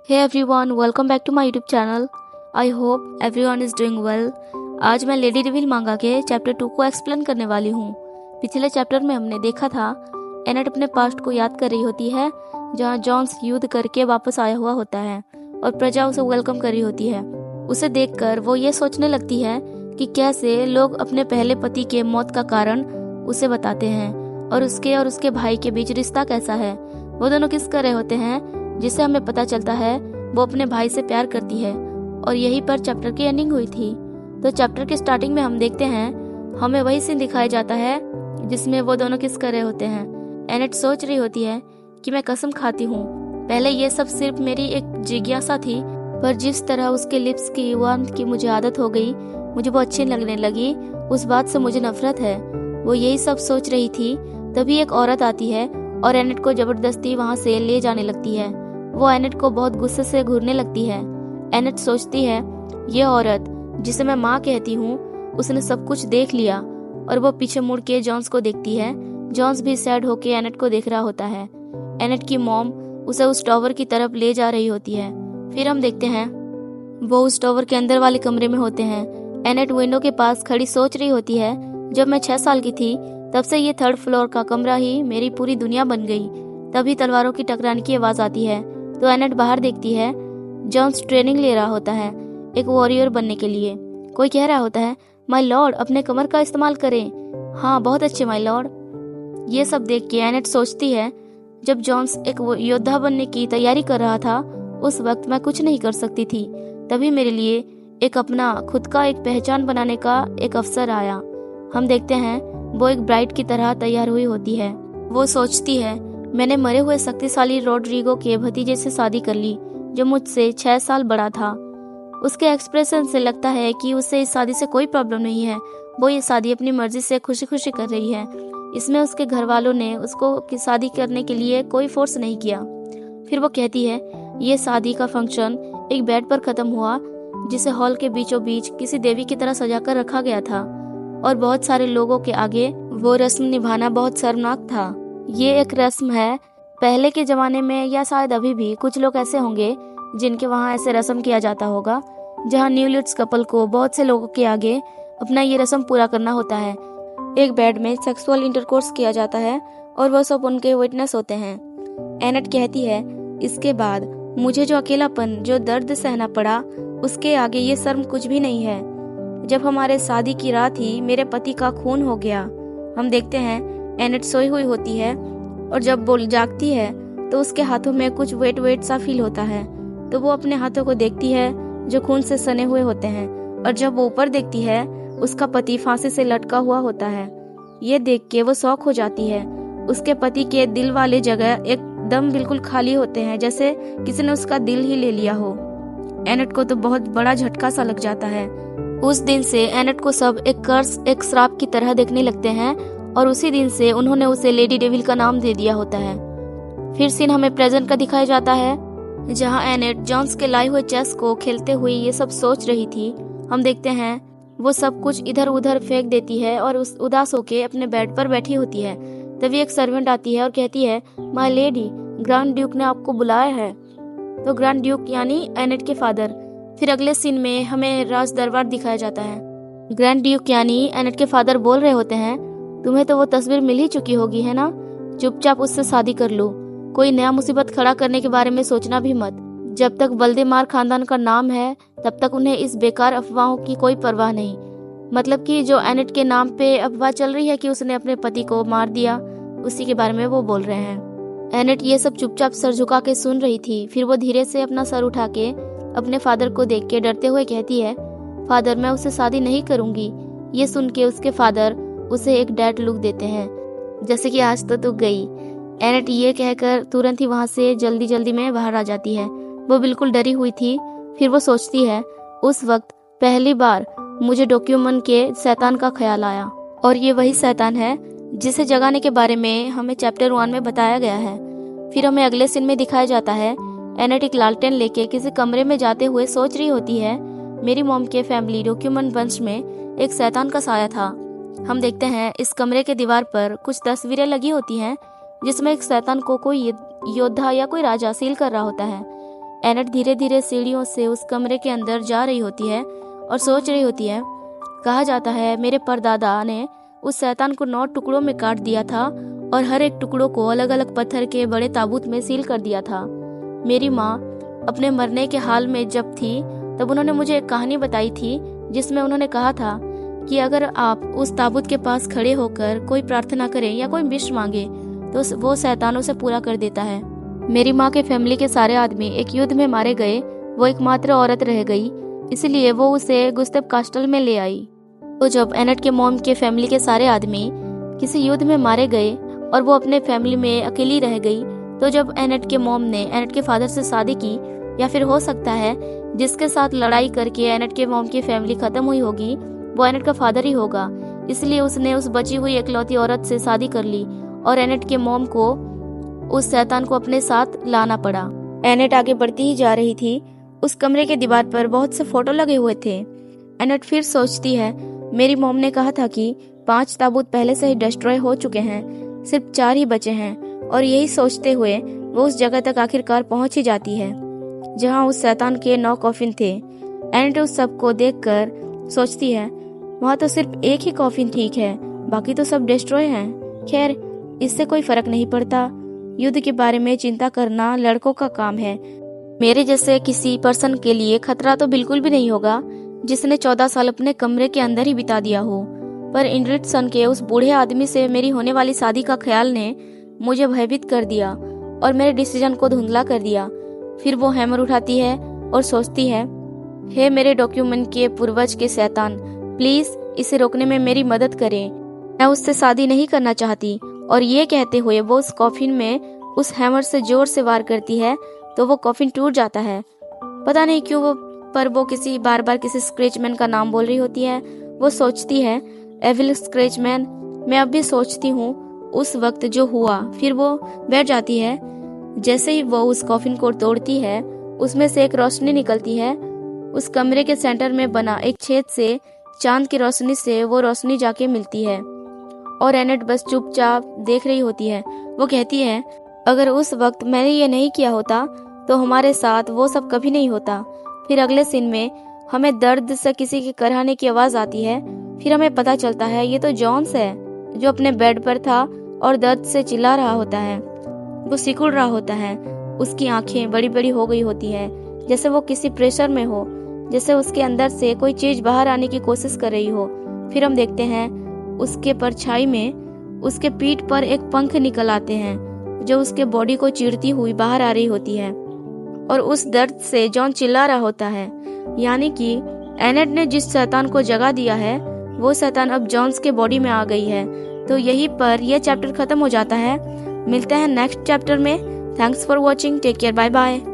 Hey everyone, welcome back to my YouTube channel. I hope everyone is doing well. आज मैं lady devil मांगा के chapter 2 को explain करने वाली हूँ। पिछले चैप्टर में हमने देखा था एनेट अपने पास्ट को याद कर रही होती है, जहाँ जॉन्स युद्ध करके वापस आया हुआ होता है और प्रजा उसे वेलकम कर रही होती है। उसे देखकर वो ये सोचने लगती है कि कैसे लोग अपने पहले पति के मौत का कारण उसे बताते हैं और उसके भाई के बीच रिश्ता कैसा है, वो दोनों किस कर रहे होते हैं, जिससे हमें पता चलता है वो अपने भाई से प्यार करती है। और यहीं पर चैप्टर की एंडिंग हुई थी। तो चैप्टर के स्टार्टिंग में हम देखते हैं हमें वही सीन दिखाया जाता है जिसमें वो दोनों किस कर रहे होते हैं। एनेट सोच रही होती है कि मैं कसम खाती हूँ, पहले ये सब सिर्फ मेरी एक जिज्ञासा थी, पर जिस तरह उसके लिप्स की वार्मथ की मुझे आदत हो गई, मुझे वो अच्छी लगने लगी, उस बात से मुझे नफरत है। वो यही सब सोच रही थी, तभी एक औरत आती है और एनेट को जबरदस्ती वहाँ से ले जाने लगती है। वो एनेट को बहुत गुस्से से घूरने लगती है। एनेट सोचती है ये औरत जिसे मैं माँ कहती हूँ, उसने सब कुछ देख लिया, और वो पीछे मुड़ के जॉन्स को देखती है। जॉन्स भी सैड होके एनेट को देख रहा होता है। एनेट की मॉम उसे उस टॉवर की तरफ ले जा रही होती है। फिर हम देखते हैं वो उस टॉवर के अंदर वाले कमरे में होते हैं। एनेट विंडो के पास खड़ी सोच रही होती है, जब मैं 6 साल की थी तब से ये 3rd फ्लोर का कमरा ही मेरी पूरी दुनिया बन गई। तभी तलवारों की टकराने की आवाज आती है तो एनेट बाहर देखती है। जॉन्स ट्रेनिंग ले रहा होता है एक वॉरियर बनने के लिए। कोई कह रहा होता है, माय लॉर्ड अपने कमर का इस्तेमाल करें। हाँ, बहुत अच्छे माय लॉर्ड। ये सब देख के एनेट सोचती है, जब जॉन्स एक योद्धा बनने की तैयारी कर रहा था, उस वक्त मैं कुछ नहीं कर सकती थी। तभी मेरे लिए एक अपना खुद का एक पहचान बनाने का एक अवसर आया। हम देखते हैं वो एक ब्राइड की तरह तैयार हुई होती है। वो सोचती है, मैंने मरे हुए शक्तिशाली रोड्रिगो के भतीजे से शादी कर ली, जो मुझसे 6 साल बड़ा था। उसके एक्सप्रेशन से लगता है कि उसे इस शादी से कोई प्रॉब्लम नहीं है। वो ये शादी अपनी मर्जी से खुशी खुशी कर रही है। इसमें उसके घर वालों ने उसको की शादी करने के लिए कोई फोर्स नहीं किया। फिर वो कहती है ये शादी का फंक्शन एक बेड पर खत्म हुआ, जिसे हॉल के बीचों बीच किसी देवी की तरह सजाकर रखा गया था, और बहुत सारे लोगों के आगे वो रस्म निभाना बहुत शर्मनाक था। ये एक रस्म है, पहले के जमाने में या शायद अभी भी कुछ लोग ऐसे होंगे जिनके वहाँ ऐसे रस्म किया जाता होगा, जहाँ न्यूलिट्स कपल को बहुत से लोगों के आगे अपना ये रस्म पूरा करना होता है। एक बेड में सेक्सुअल इंटरकोर्स किया जाता है और वह सब उनके विटनेस होते हैं। एनेट कहती है, इसके बाद मुझे जो अकेलापन, जो दर्द सहना पड़ा, उसके आगे ये शर्म कुछ भी नहीं है। जब हमारे शादी की रात ही मेरे पति का खून हो गया। हम देखते हैं एनेट सोई हुई होती है, और जब वो जागती है तो उसके हाथों में कुछ वेट सा फील होता है। तो वो अपने हाथों को देखती है जो खून से सने हुए होते हैं, और जब वो ऊपर देखती है उसका पति फांसी से लटका हुआ होता है। ये देख के वो शॉक हो जाती है। उसके पति के दिल वाले जगह एकदम बिल्कुल खाली होते हैं, जैसे किसी ने उसका दिल ही ले लिया हो। एनेट को तो बहुत बड़ा झटका सा लग जाता है। उस दिन से एनेट को सब एक कर्स, एक श्राप की तरह देखने लगते हैं, और उसी दिन से उन्होंने उसे लेडी डेविल का नाम दे दिया होता है। फिर सीन हमें प्रेजेंट का दिखाया जाता है, जहां एनेट जॉन्स के लाए हुए चेस को खेलते हुए ये सब सोच रही थी। हम देखते हैं वो सब कुछ इधर उधर फेंक देती है और उस उदास होके अपने बेड पर बैठी होती है। तभी एक सर्वेंट आती है और कहती है, माय लेडी, ग्रैंड ड्यूक ने आपको बुलाया है। तो ग्रैंड ड्यूक यानी एनेट के फादर। फिर अगले सीन में हमें राज दरबार दिखाया जाता है। ग्रैंड ड्यूक यानी एनेट के फादर बोल रहे होते हैं, तुम्हें तो वो तस्वीर मिल ही चुकी होगी है ना, चुपचाप उससे शादी कर लो। कोई नया मुसीबत खड़ा करने के बारे में सोचना भी मत। जब तक वल्डेमार खानदान का नाम है, तब तक उन्हें इस बेकार अफवाहों की कोई परवाह नहीं। मतलब कि जो एनेट के नाम पे अफवाह चल रही है कि उसने अपने पति को मार दिया, उसी के बारे में वो बोल रहे हैं। एनेट ये सब चुपचाप सर झुका के सुन रही थी। फिर वो धीरे से अपना सर उठा के अपने फादर को देख के डरते हुए कहती है, फादर, मैं उससे शादी नहीं करूंगी। ये सुन के उसके फादर उसे एक डैड लुक देते हैं, जैसे कि आज तो तू गई। एनेट ये कहकर तुरंत ही वहां से जल्दी में बाहर आ जाती है। वो बिल्कुल डरी हुई थी। फिर वो सोचती है, उस वक्त पहली बार मुझे डॉक्यूमेंट के शैतान का ख्याल आया, और ये वही शैतान है जिसे जगाने के बारे में हमें चैप्टर 1 में बताया गया है। फिर हमें अगले सीन में दिखाया जाता है एनेट एक लालटेन लेके किसी कमरे में जाते हुए सोच रही होती है, मेरी मॉम के फैमिली डॉक्यूमेंट वंश में एक शैतान का साया था। हम देखते हैं इस कमरे के दीवार पर कुछ तस्वीरें लगी होती हैं, जिसमें एक शैतान को कोई योद्धा या कोई राजा सील कर रहा होता है। एनेट धीरे धीरे सीढ़ियों से उस कमरे के अंदर जा रही होती है और सोच रही होती है, कहा जाता है मेरे परदादा ने उस शैतान को 9 टुकड़ों में काट दिया था और हर एक टुकड़ों को अलग अलग पत्थर के बड़े ताबूत में सील कर दिया था। मेरी माँ अपने मरने के हाल में जब थी तब उन्होंने मुझे एक कहानी बताई थी जिसमें उन्होंने कहा था कि अगर आप उस ताबूत के पास खड़े होकर कोई प्रार्थना करें या कोई विश मांगे तो वो शैतान उसे पूरा कर देता है। मेरी माँ के फैमिली के सारे आदमी एक युद्ध में मारे गए, वो एकमात्र औरत रह गई, इसलिए वो उसे गुस्ताव कास्टल में ले आई। तो जब एनेट के मॉम के फैमिली के सारे आदमी किसी युद्ध में मारे गए और वो अपने फैमिली में अकेली रह गई, तो जब एनेट के मॉम ने एनेट के फादर से शादी की, या फिर हो सकता है जिसके साथ लड़ाई करके एनेट के मॉम की फैमिली खत्म हुई होगी वो एनेट का फादर ही होगा, इसलिए उसने उस बची हुई एकलौती औरत से शादी कर ली और एनेट के मॉम को उस शैतान को अपने साथ लाना पड़ा। एनेट आगे बढ़ती ही जा रही थी। उस कमरे के दीवार पर बहुत से फोटो लगे हुए थे। एनेट फिर सोचती है, मेरी मॉम ने कहा था कि 5 ताबूत पहले से ही डिस्ट्रॉय हो चुके हैं, सिर्फ 4 ही बचे हैं। और यही सोचते हुए वो उस जगह तक आखिरकार पहुंच ही जाती है जहां उस शैतान के 9 कॉफिन थे। एनेट उस सब को देखकर सोचती है, वहां तो सिर्फ एक ही कॉफिन ठीक है, बाकी तो सब डिस्ट्रॉय हैं। खैर, इससे कोई फर्क नहीं पड़ता। युद्ध के बारे में चिंता करना लड़कों का काम है। मेरे जैसे किसी पर्सन के लिए खतरा तो बिल्कुल भी नहीं होगा जिसने 14 साल अपने कमरे के अंदर ही बिता दिया हो। पर इंड्रिटसन के उस बूढ़े आदमी से मेरी होने वाली शादी का ख्याल ने मुझे भयभीत कर दिया और मेरे डिसीजन को धुंधला कर दिया। फिर वो हैमर उठाती है और सोचती है, हे मेरे डॉक्यूमेंट के पूर्वज के शैतान, प्लीज इसे रोकने में मेरी मदद करें, मैं उससे शादी नहीं करना चाहती। और ये कहते हुए वो उस कॉफिन में उस हैमर से जोर से वार करती है तो वो कॉफिन टूट जाता है। पता नहीं क्यों वो बार बार किसी स्क्रेचमैन का नाम बोल रही होती है। वो सोचती है, एविल स्क्रेचमैन। मैं अब भी सोचती हूँ उस वक्त जो हुआ। फिर वो बैठ जाती है। जैसे ही वो उस कॉफिन को तोड़ती है उसमें से एक रोशनी निकलती है। उस कमरे के सेंटर में बना एक छेद से चांद की रोशनी से वो रोशनी जाके मिलती है और एनेट बस चुपचाप देख रही होती है। वो कहती है, अगर उस वक्त मैंने ये नहीं किया होता तो हमारे साथ वो सब कभी नहीं होता। फिर अगले सीन में हमें दर्द से किसी के कराहने की आवाज आती है। फिर हमें पता चलता है ये तो जॉन्स है जो अपने बेड पर था और दर्द से चिल्ला रहा होता है। वो सिकुड़ रहा होता है। उसकी आंखें बड़ी बड़ी हो गई होती है, जैसे वो किसी प्रेशर में हो, जैसे उसके अंदर से कोई चीज बाहर आने की कोशिश कर रही हो। फिर हम देखते हैं उसके परछाई में उसके पीठ पर एक पंख निकल आते हैं जो उसके बॉडी को चीरती हुई बाहर आ रही होती है और उस दर्द से जॉन चिल्ला रहा होता है। यानी कि एनेट ने जिस शैतान को जगा दिया है वो शैतान अब जॉन्स के बॉडी में आ गई है। तो यहीं पर यह चैप्टर खत्म हो जाता है। मिलते हैं नेक्स्ट चैप्टर में। Thanks for watching. Take care. Bye bye.